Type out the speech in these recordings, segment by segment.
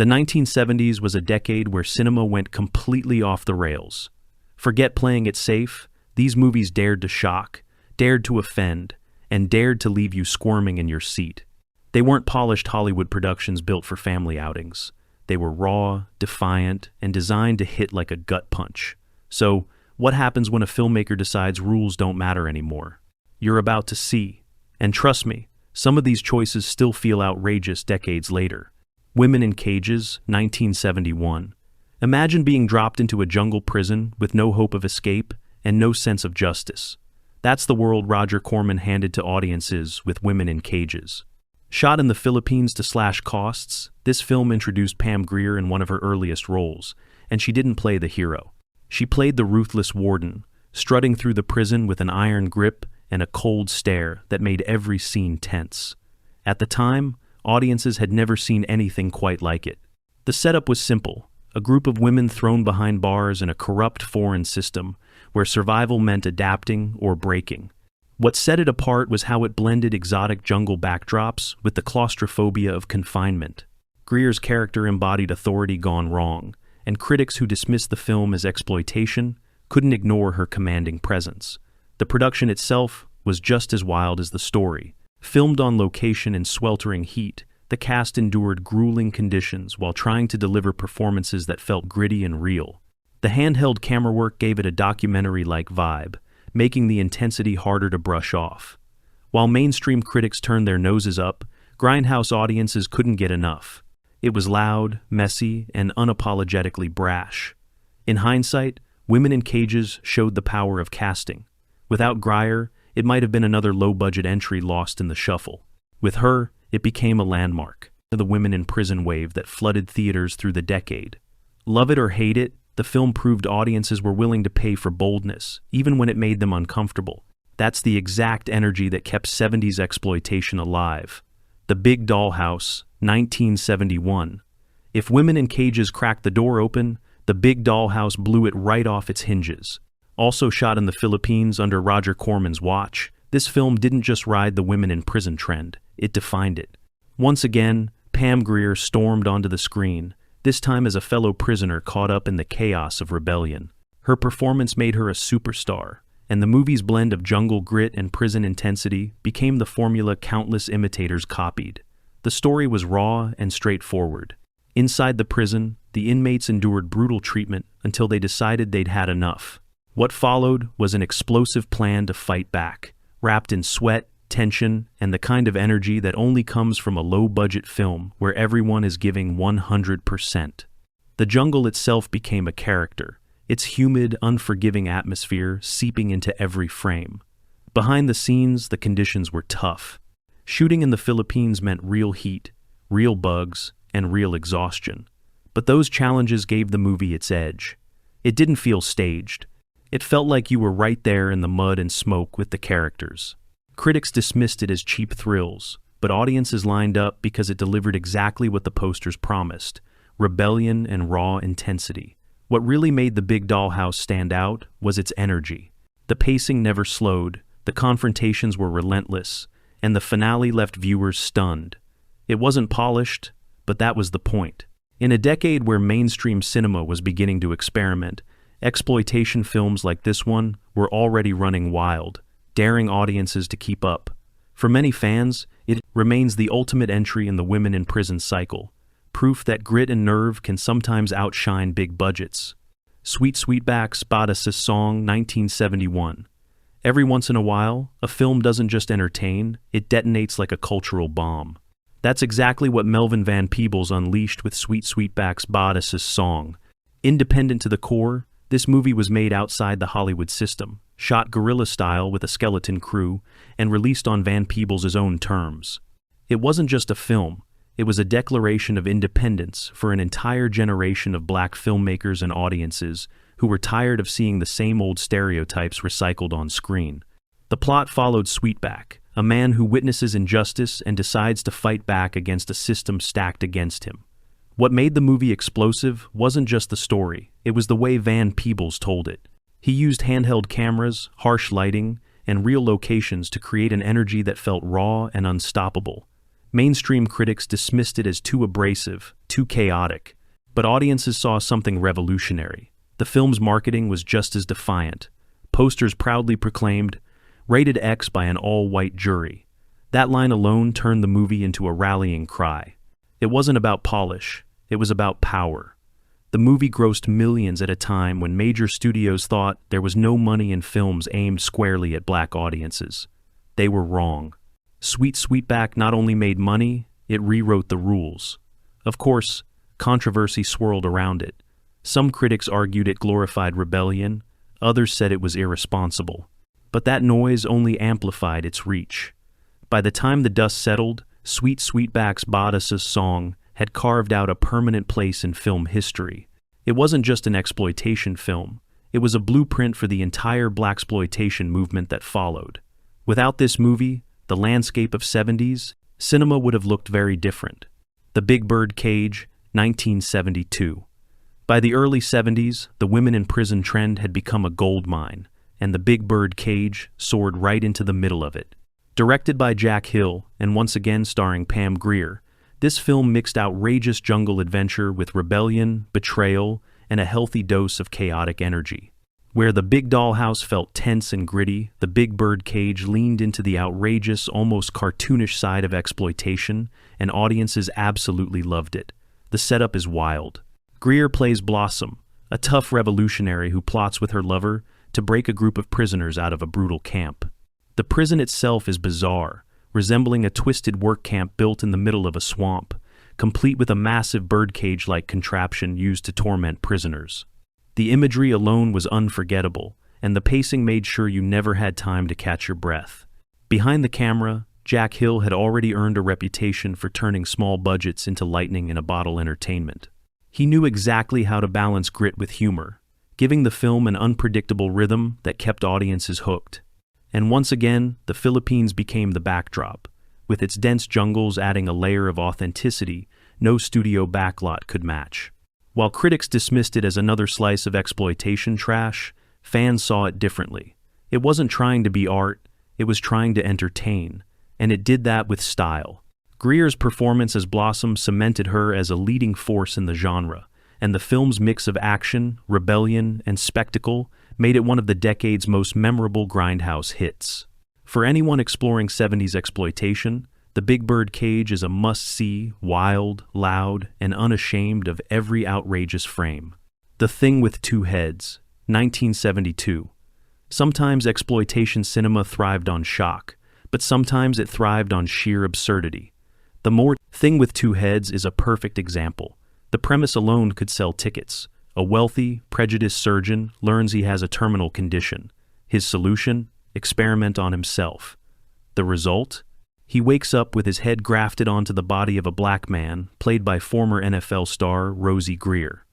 The 1970s was a decade where cinema went completely off the rails. Forget playing it safe, these movies dared to shock, dared to offend, and dared to leave you squirming in your seat. They weren't polished Hollywood productions built for family outings. They were raw, defiant, and designed to hit like a gut punch. So, what happens when a filmmaker decides rules don't matter anymore? You're about to see. And trust me, some of these choices still feel outrageous decades later. Women in Cages, 1971. Imagine being dropped into a jungle prison with no hope of escape and no sense of justice. That's the world Roger Corman handed to audiences with Women in Cages. Shot in the Philippines to slash costs, this film introduced Pam Grier in one of her earliest roles, and she didn't play the hero. She played the ruthless warden, strutting through the prison with an iron grip and a cold stare that made every scene tense. At the time, audiences had never seen anything quite like it. The setup was simple: a group of women thrown behind bars in a corrupt foreign system where survival meant adapting or breaking. What set it apart was how it blended exotic jungle backdrops with the claustrophobia of confinement. Grier's character embodied authority gone wrong, and critics who dismissed the film as exploitation couldn't ignore her commanding presence. The production itself was just as wild as the story. Filmed on location in sweltering heat, the cast endured grueling conditions while trying to deliver performances that felt gritty and real. The handheld camera work gave it a documentary-like vibe, making the intensity harder to brush off. While mainstream critics turned their noses up, grindhouse audiences couldn't get enough. It was loud, messy, and unapologetically brash. In hindsight, Women in Cages showed the power of casting. Without Grier, it might have been another low-budget entry lost in the shuffle. With her, it became a landmark, the women in prison wave that flooded theaters through the decade. Love it or hate it, the film proved audiences were willing to pay for boldness, even when it made them uncomfortable. That's the exact energy that kept 70s exploitation alive. The Big Dollhouse, 1971. If Women in Cages cracked the door open, the Big Dollhouse blew it right off its hinges. Also shot in the Philippines under Roger Corman's watch, this film didn't just ride the women in prison trend, it defined it. Once again, Pam Grier stormed onto the screen, this time as a fellow prisoner caught up in the chaos of rebellion. Her performance made her a superstar, and the movie's blend of jungle grit and prison intensity became the formula countless imitators copied. The story was raw and straightforward. Inside the prison, the inmates endured brutal treatment until they decided they'd had enough. What followed was an explosive plan to fight back, wrapped in sweat, tension, and the kind of energy that only comes from a low-budget film where everyone is giving 100%. The jungle itself became a character, its humid, unforgiving atmosphere seeping into every frame. Behind the scenes, the conditions were tough. Shooting in the Philippines meant real heat, real bugs, and real exhaustion. But those challenges gave the movie its edge. It didn't feel staged. It felt like you were right there in the mud and smoke with the characters. Critics dismissed it as cheap thrills, but audiences lined up because it delivered exactly what the posters promised: rebellion and raw intensity. What really made the Big Dollhouse stand out was its energy. The pacing never slowed, the confrontations were relentless, and the finale left viewers stunned. It wasn't polished, but that was the point. In a decade where mainstream cinema was beginning to experiment, exploitation films like this one were already running wild, daring audiences to keep up. For many fans, it remains the ultimate entry in the women in prison cycle, proof that grit and nerve can sometimes outshine big budgets. Sweetback's Badass Song, 1971. Every once in a while, a film doesn't just entertain, it detonates like a cultural bomb. That's exactly what Melvin Van Peebles unleashed with Sweetback's Badass Song. Independent to the core, this movie was made outside the Hollywood system, shot guerrilla style with a skeleton crew, and released on Van Peebles' own terms. It wasn't just a film, it was a declaration of independence for an entire generation of black filmmakers and audiences who were tired of seeing the same old stereotypes recycled on screen. The plot followed Sweetback, a man who witnesses injustice and decides to fight back against a system stacked against him. What made the movie explosive wasn't just the story, it was the way Van Peebles told it. He used handheld cameras, harsh lighting, and real locations to create an energy that felt raw and unstoppable. Mainstream critics dismissed it as too abrasive, too chaotic, but audiences saw something revolutionary. The film's marketing was just as defiant. Posters proudly proclaimed, "Rated X by an all-white jury." That line alone turned the movie into a rallying cry. It wasn't about polish, it was about power. The movie grossed millions at a time when major studios thought there was no money in films aimed squarely at black audiences. They were wrong. Sweetback not only made money, it rewrote the rules. Of course, controversy swirled around it. Some critics argued it glorified rebellion, others said it was irresponsible. But that noise only amplified its reach. By the time the dust settled, Sweetback's Bodice's song had carved out a permanent place in film history. It wasn't just an exploitation film, it was a blueprint for the entire blaxploitation movement that followed. Without this movie, the landscape of 70s cinema would have looked very different. The Big Bird Cage, 1972. By the early 70s, the women in prison trend had become a gold mine, and the Big Bird Cage soared right into the middle of it. Directed by Jack Hill, and once again starring Pam Grier, this film mixed outrageous jungle adventure with rebellion, betrayal, and a healthy dose of chaotic energy. Where the Big Dollhouse felt tense and gritty, the Big Bird Cage leaned into the outrageous, almost cartoonish side of exploitation, and audiences absolutely loved it. The setup is wild. Grier plays Blossom, a tough revolutionary who plots with her lover to break a group of prisoners out of a brutal camp. The prison itself is bizarre, resembling a twisted work camp built in the middle of a swamp, complete with a massive birdcage-like contraption used to torment prisoners. The imagery alone was unforgettable, and the pacing made sure you never had time to catch your breath. Behind the camera, Jack Hill had already earned a reputation for turning small budgets into lightning-in-a-bottle entertainment. He knew exactly how to balance grit with humor, giving the film an unpredictable rhythm that kept audiences hooked. And once again, the Philippines became the backdrop, with its dense jungles adding a layer of authenticity no studio backlot could match. While critics dismissed it as another slice of exploitation trash, fans saw it differently. It wasn't trying to be art, it was trying to entertain, and it did that with style. Grier's performance as Blossom cemented her as a leading force in the genre, and the film's mix of action, rebellion, and spectacle made it one of the decade's most memorable grindhouse hits. For anyone exploring 70s exploitation, The Big Bird Cage is a must-see, wild, loud, and unashamed of every outrageous frame. The Thing with Two Heads, 1972. Sometimes exploitation cinema thrived on shock, but sometimes it thrived on sheer absurdity. The Thing with Two Heads is a perfect example. The premise alone could sell tickets. A wealthy, prejudiced surgeon learns he has a terminal condition. His solution? Experiment on himself. The result? He wakes up with his head grafted onto the body of a black man, played by former NFL star Rosie Grier.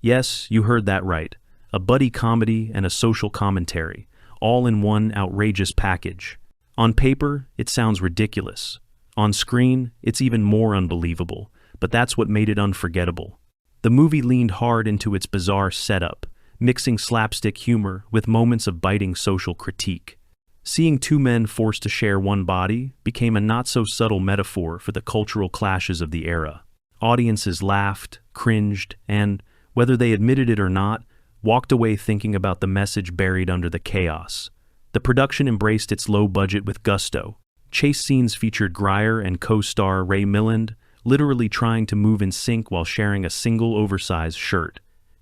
Yes, you heard that right. A buddy comedy and a social commentary, all in one outrageous package. On paper, it sounds ridiculous. On screen, it's even more unbelievable, but that's what made it unforgettable. The movie leaned hard into its bizarre setup, mixing slapstick humor with moments of biting social critique. Seeing two men forced to share one body became a not-so-subtle metaphor for the cultural clashes of the era. Audiences laughed, cringed, and, whether they admitted it or not, walked away thinking about the message buried under the chaos. The production embraced its low budget with gusto. Chase scenes featured Grier and co-star Ray Milland, literally trying to move in sync while sharing a single oversized shirt.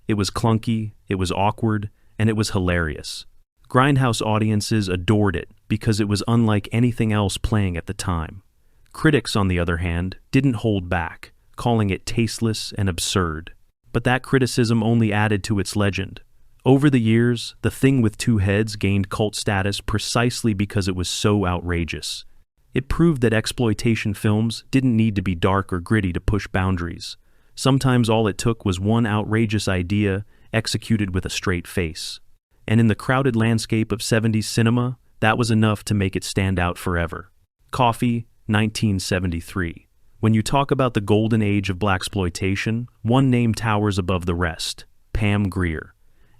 It was clunky, it was awkward, and it was hilarious. Grindhouse audiences adored it because it was unlike anything else playing at the time. Critics, on the other hand, didn't hold back, calling it tasteless and absurd. But that criticism only added to its legend. Over the years, The Thing with Two Heads gained cult status precisely because it was so outrageous. It proved that exploitation films didn't need to be dark or gritty to push boundaries. Sometimes all it took was one outrageous idea executed with a straight face. And in the crowded landscape of 70s cinema, that was enough to make it stand out forever. Coffy, 1973. When you talk about the golden age of blaxploitation, one name towers above the rest: Pam Grier.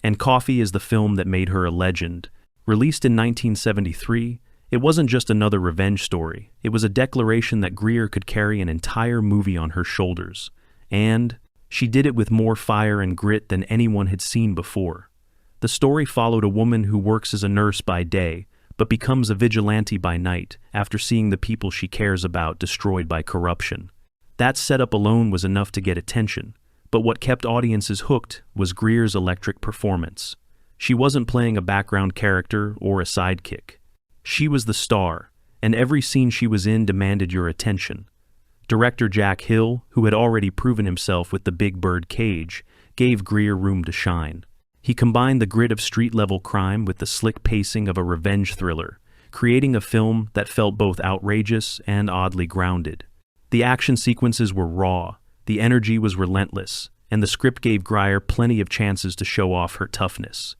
And Coffy is the film that made her a legend. Released in 1973, It wasn't just another revenge story, it was a declaration that Greer could carry an entire movie on her shoulders. And she did it with more fire and grit than anyone had seen before. The story followed a woman who works as a nurse by day, but becomes a vigilante by night after seeing the people she cares about destroyed by corruption. That setup alone was enough to get attention, but what kept audiences hooked was Greer's electric performance. She wasn't playing a background character or a sidekick. She was the star, and every scene she was in demanded your attention. Director Jack Hill, who had already proven himself with The Big Bird Cage, gave Greer room to shine. He combined the grit of street-level crime with the slick pacing of a revenge thriller, creating a film that felt both outrageous and oddly grounded. The action sequences were raw, the energy was relentless, and the script gave Greer plenty of chances to show off her toughness.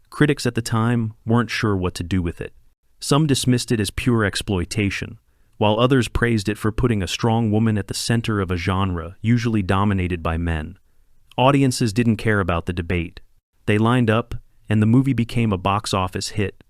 Critics at the time weren't sure what to do with it. Some dismissed it as pure exploitation, while others praised it for putting a strong woman at the center of a genre usually dominated by men. Audiences didn't care about the debate. They lined up, and the movie became a box office hit.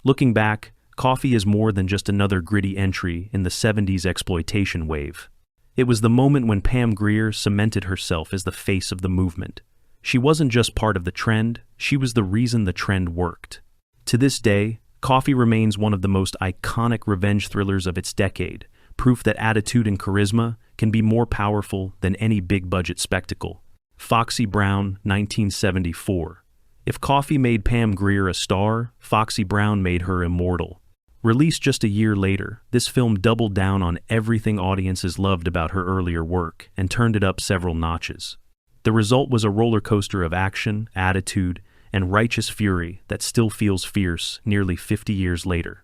Looking back, Coffy is more than just another gritty entry in the 70s exploitation wave. It was the moment when Pam Grier cemented herself as the face of the movement. She wasn't just part of the trend, she was the reason the trend worked. To this day, Coffy remains one of the most iconic revenge thrillers of its decade, proof that attitude and charisma can be more powerful than any big-budget spectacle. Foxy Brown, 1974. If Coffy made Pam Grier a star, Foxy Brown made her immortal. Released just a year later, this film doubled down on everything audiences loved about her earlier work and turned it up several notches. The result was a roller coaster of action, attitude, and righteous fury that still feels fierce nearly 50 years later.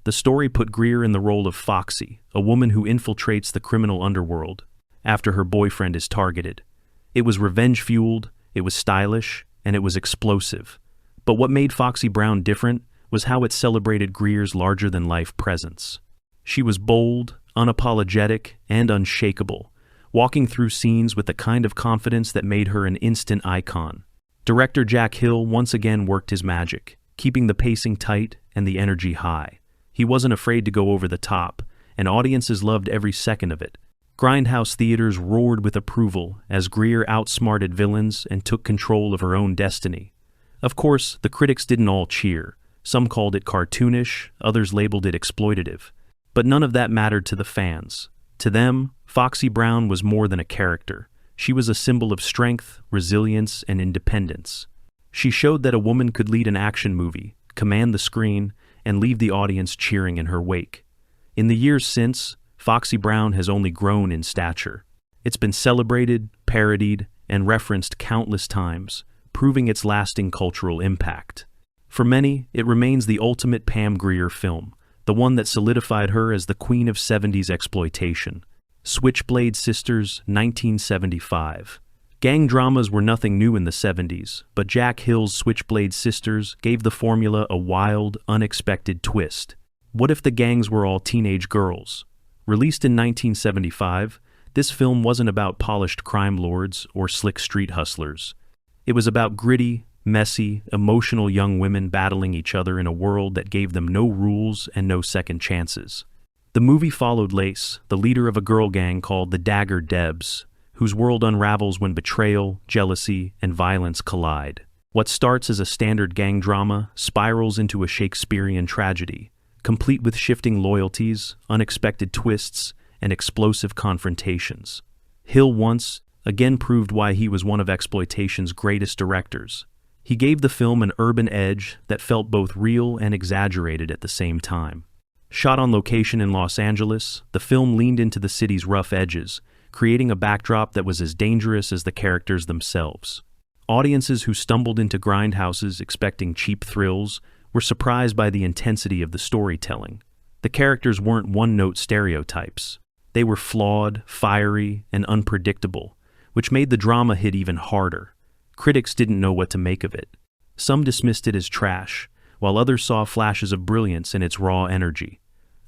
The story put Grier in the role of Foxy, a woman who infiltrates the criminal underworld after her boyfriend is targeted. It was revenge-fueled, it was stylish, and it was explosive. But what made Foxy Brown different was how it celebrated Grier's larger-than-life presence. She was bold, unapologetic, and unshakable, walking through scenes with the kind of confidence that made her an instant icon. Director Jack Hill once again worked his magic, keeping the pacing tight and the energy high. He wasn't afraid to go over the top, and audiences loved every second of it. Grindhouse theaters roared with approval as Grier outsmarted villains and took control of her own destiny. Of course, the critics didn't all cheer. Some called it cartoonish, others labeled it exploitative. But none of that mattered to the fans. To them, Foxy Brown was more than a character. She was a symbol of strength, resilience, and independence. She showed that a woman could lead an action movie, command the screen, and leave the audience cheering in her wake. In the years since, Foxy Brown has only grown in stature. It's been celebrated, parodied, and referenced countless times, proving its lasting cultural impact. For many, it remains the ultimate Pam Grier film, the one that solidified her as the queen of 70s exploitation. Switchblade Sisters, 1975. Gang dramas were nothing new in the 70s, but Jack Hill's Switchblade Sisters gave the formula a wild, unexpected twist. What if the gangs were all teenage girls? Released in 1975, this film wasn't about polished crime lords or slick street hustlers. It was about gritty, messy, emotional young women battling each other in a world that gave them no rules and no second chances. The movie followed Lace, the leader of a girl gang called the Dagger Debs, whose world unravels when betrayal, jealousy, and violence collide. What starts as a standard gang drama spirals into a Shakespearean tragedy, complete with shifting loyalties, unexpected twists, and explosive confrontations. Hill once again proved why he was one of exploitation's greatest directors. He gave the film an urban edge that felt both real and exaggerated at the same time. Shot on location in Los Angeles, the film leaned into the city's rough edges, creating a backdrop that was as dangerous as the characters themselves. Audiences who stumbled into grindhouses expecting cheap thrills were surprised by the intensity of the storytelling. The characters weren't one-note stereotypes. They were flawed, fiery, and unpredictable, which made the drama hit even harder. Critics didn't know what to make of it. Some dismissed it as trash, while others saw flashes of brilliance in its raw energy.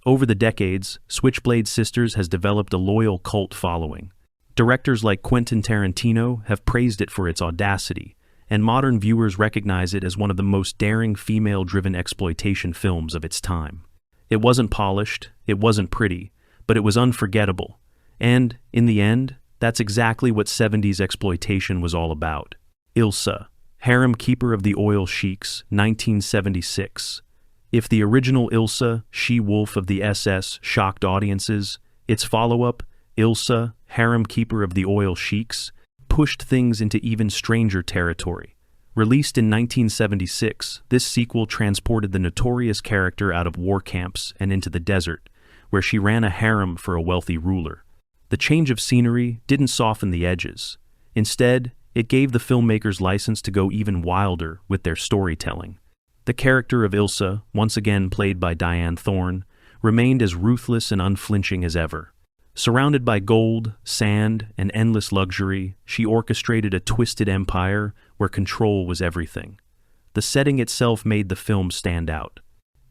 Over the decades, Switchblade Sisters has developed a loyal cult following. Directors like Quentin Tarantino have praised it for its audacity, and modern viewers recognize it as one of the most daring female-driven exploitation films of its time. It wasn't polished, it wasn't pretty, but it was unforgettable. And, in the end, that's exactly what 70s exploitation was all about. Ilsa, Harem Keeper of the Oil Sheiks, 1976. If the original Ilsa, she-wolf of the SS, shocked audiences, its follow-up, Ilsa, Harem Keeper of the Oil Sheiks, pushed things into even stranger territory. Released in 1976, this sequel transported the notorious character out of war camps and into the desert, where she ran a harem for a wealthy ruler. The change of scenery didn't soften the edges. Instead, it gave the filmmakers license to go even wilder with their storytelling. The character of Ilsa, once again played by Diane Thorne, remained as ruthless and unflinching as ever. Surrounded by gold, sand, and endless luxury, she orchestrated a twisted empire where control was everything. The setting itself made the film stand out.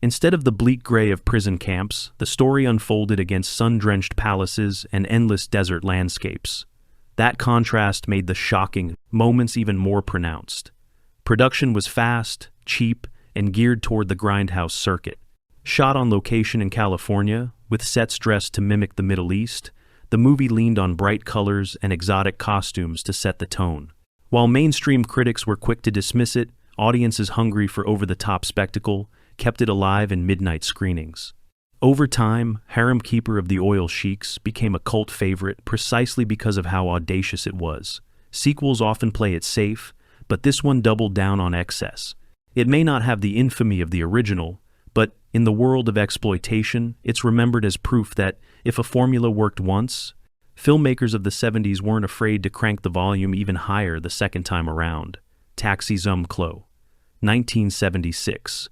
Instead of the bleak gray of prison camps, the story unfolded against sun-drenched palaces and endless desert landscapes. That contrast made the shocking moments even more pronounced. Production was fast, cheap, and geared toward the grindhouse circuit. Shot on location in California, with sets dressed to mimic the Middle East, the movie leaned on bright colors and exotic costumes to set the tone. While mainstream critics were quick to dismiss it, audiences hungry for over-the-top spectacle kept it alive in midnight screenings. Over time, Harem Keeper of the Oil Sheiks became a cult favorite precisely because of how audacious it was. Sequels often play it safe, but this one doubled down on excess. It may not have the infamy of the original, but in the world of exploitation, it's remembered as proof that if a formula worked once, filmmakers of the 70s weren't afraid to crank the volume even higher the second time around. Taxi Zum Klo, 1976.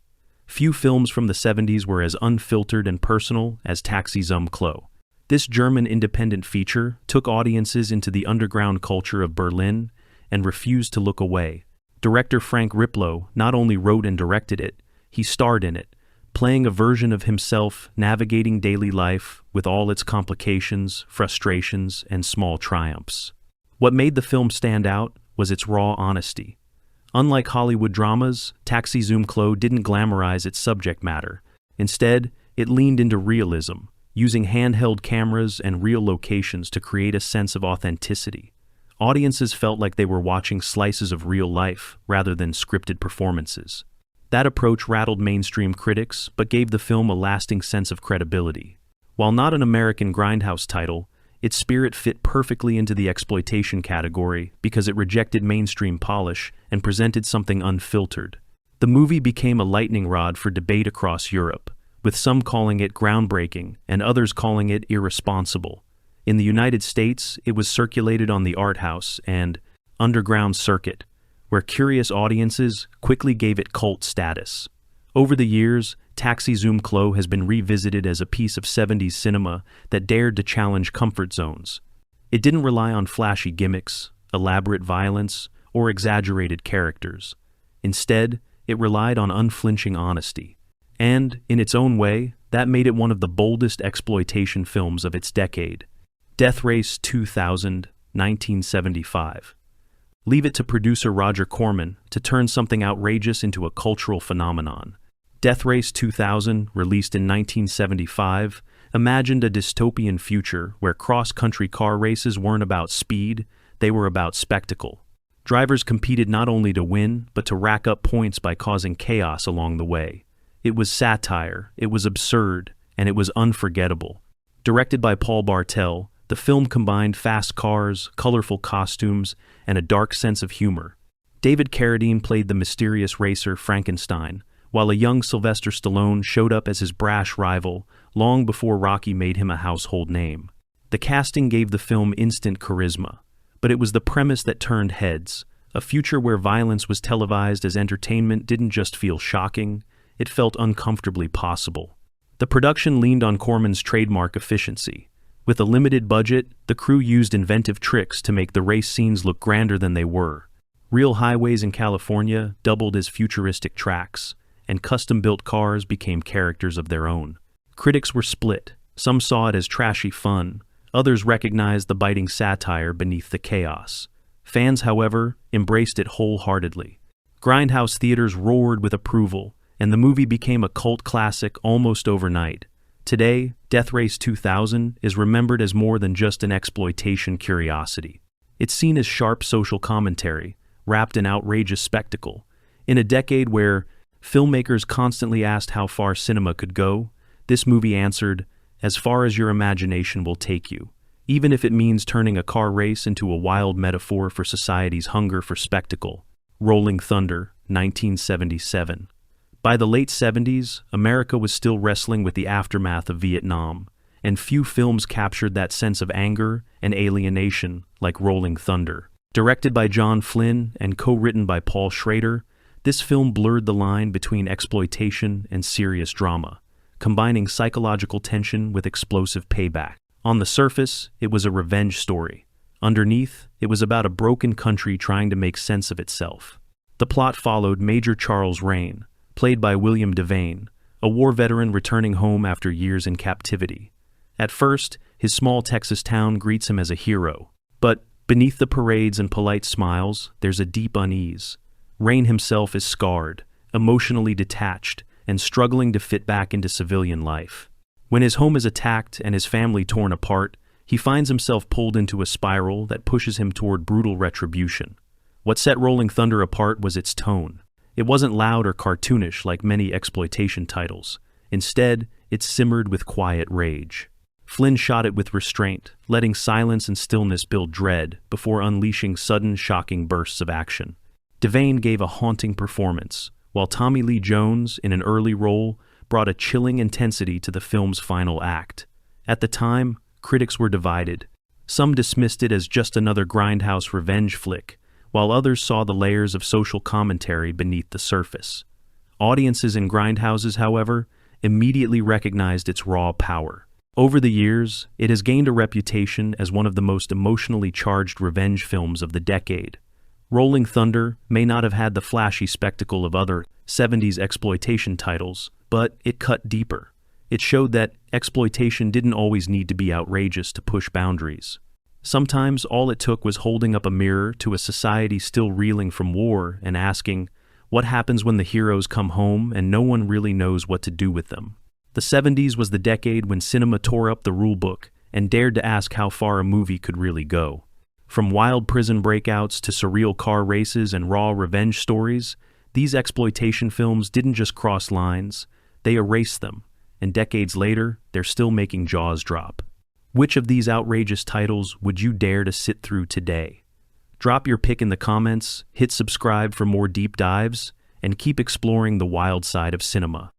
Few films from the 70s were as unfiltered and personal as Taxi Zum Klo. This German independent feature took audiences into the underground culture of Berlin and refused to look away. Director Frank Riplow not only wrote and directed it, he starred in it, playing a version of himself navigating daily life with all its complications, frustrations, and small triumphs. What made the film stand out was its raw honesty. Unlike Hollywood dramas, Taxi Zum Klo didn't glamorize its subject matter. Instead, it leaned into realism, using handheld cameras and real locations to create a sense of authenticity. Audiences felt like they were watching slices of real life rather than scripted performances. That approach rattled mainstream critics, but gave the film a lasting sense of credibility. While not an American grindhouse title, its spirit fit perfectly into the exploitation category because it rejected mainstream polish and presented something unfiltered. The movie became a lightning rod for debate across Europe, with some calling it groundbreaking and others calling it irresponsible. In the United States, it was circulated on the art house and underground circuit, where curious audiences quickly gave it cult status. Over the years, Taxi Zum Klo has been revisited as a piece of 70s cinema that dared to challenge comfort zones. It didn't rely on flashy gimmicks, elaborate violence, or exaggerated characters. Instead, it relied on unflinching honesty. And, in its own way, that made it one of the boldest exploitation films of its decade. Death Race 2000, 1975. Leave it to producer Roger Corman to turn something outrageous into a cultural phenomenon. Death Race 2000, released in 1975, imagined a dystopian future where cross-country car races weren't about speed, they were about spectacle. Drivers competed not only to win, but to rack up points by causing chaos along the way. It was satire, it was absurd, and it was unforgettable. Directed by Paul Bartel, the film combined fast cars, colorful costumes, and a dark sense of humor. David Carradine played the mysterious racer Frankenstein, while a young Sylvester Stallone showed up as his brash rival long before Rocky made him a household name. The casting gave the film instant charisma, but it was the premise that turned heads. A future where violence was televised as entertainment didn't just feel shocking, it felt uncomfortably possible. The production leaned on Corman's trademark efficiency. With a limited budget, the crew used inventive tricks to make the race scenes look grander than they were. Real highways in California doubled as futuristic tracks, and custom-built cars became characters of their own. Critics were split. Some saw it as trashy fun. Others recognized the biting satire beneath the chaos. Fans, however, embraced it wholeheartedly. Grindhouse theaters roared with approval, and the movie became a cult classic almost overnight. Today, Death Race 2000 is remembered as more than just an exploitation curiosity. It's seen as sharp social commentary, wrapped in outrageous spectacle. In a decade where filmmakers constantly asked how far cinema could go, this movie answered, as far as your imagination will take you, even if it means turning a car race into a wild metaphor for society's hunger for spectacle. Rolling Thunder, 1977. By the late 70s, America was still wrestling with the aftermath of Vietnam, and few films captured that sense of anger and alienation like Rolling Thunder. Directed by John Flynn and co-written by Paul Schrader, this film blurred the line between exploitation and serious drama, combining psychological tension with explosive payback. On the surface, it was a revenge story. Underneath, it was about a broken country trying to make sense of itself. The plot followed Major Charles Rain, played by William Devane, a war veteran returning home after years in captivity. At first, his small Texas town greets him as a hero, but beneath the parades and polite smiles, there's a deep unease. Rain himself is scarred, emotionally detached, and struggling to fit back into civilian life. When his home is attacked and his family torn apart, he finds himself pulled into a spiral that pushes him toward brutal retribution. What set Rolling Thunder apart was its tone. It wasn't loud or cartoonish like many exploitation titles. Instead, it simmered with quiet rage. Flynn shot it with restraint, letting silence and stillness build dread before unleashing sudden, shocking bursts of action. Devane gave a haunting performance, while Tommy Lee Jones, in an early role, brought a chilling intensity to the film's final act. At the time, critics were divided. Some dismissed it as just another grindhouse revenge flick, while others saw the layers of social commentary beneath the surface. Audiences in grindhouses, however, immediately recognized its raw power. Over the years, it has gained a reputation as one of the most emotionally charged revenge films of the decade. Rolling Thunder may not have had the flashy spectacle of other 70s exploitation titles, but it cut deeper. It showed that exploitation didn't always need to be outrageous to push boundaries. Sometimes all it took was holding up a mirror to a society still reeling from war and asking, what happens when the heroes come home and no one really knows what to do with them? The 70s was the decade when cinema tore up the rulebook and dared to ask how far a movie could really go. From wild prison breakouts to surreal car races and raw revenge stories, these exploitation films didn't just cross lines, they erased them, and decades later, they're still making jaws drop. Which of these outrageous titles would you dare to sit through today? Drop your pick in the comments, hit subscribe for more deep dives, and keep exploring the wild side of cinema.